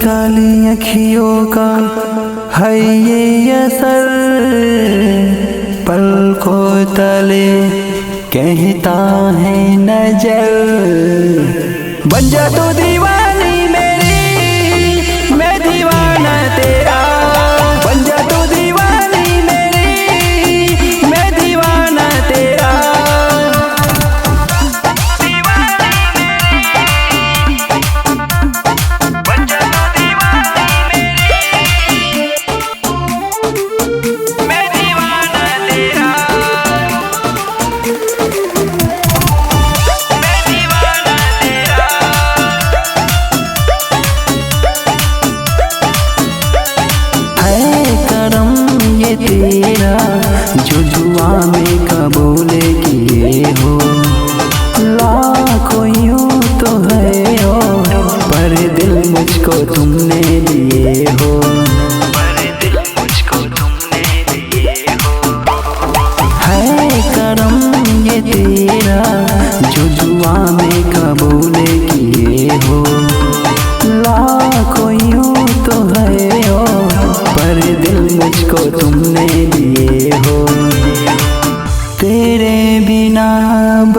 काली अखियों का है ये असर, पलकों तले कहता है नजर। बन जा तो दीवानी मेरी, मैं दीवाना तेरा। बन जा तो दीवानी मेरी, मैं दीवाना तेरा। तेरा जो दुआ में कबूल किए हो, लाखों यूं तो है हो, पर दिल मुझको तुमने दिए हो। पर दिल मुझको तुमने दिए हो। है करम ये तेरा जो दुआ में कबूल किए हो, लाखों यूं तो है हो, पर दिल मुझको तुमने दिए हो। तेरे बिना अब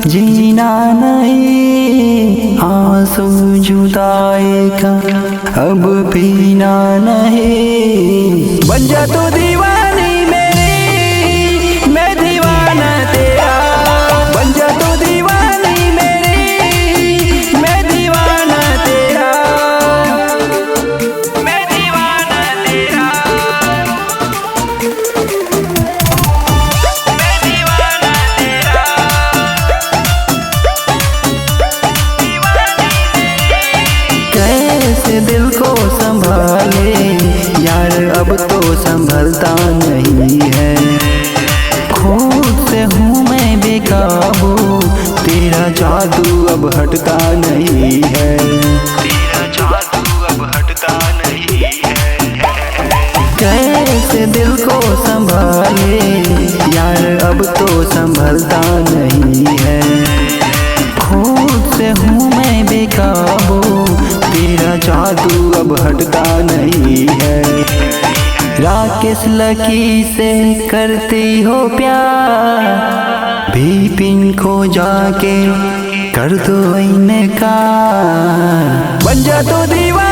जीना नहीं, आंसू जुदाई का अब पीना नहीं। बन जा तो दीवानी मेरी, मैं दीवाना तेरा। बन जा तो दीवानी मेरी, मैं दीवाना तेरा। कैसे दिल को संभाले यार, अब तो संभलता नहीं है। खुद से हूँ मैं बेकाबू, तेरा जादू अब हटता नहीं है। तेरा जादू अब हटता नहीं है। कैसे दिल को संभाले यार, अब तो संभलता नहीं है। खुद से हूँ मैं बेकाबू, तेरा जादू अब हटता नहीं है। राकेश लकी से करती हो प्यार, विपिन को जाके कर दो इनकार। बन जा तो दीवाना।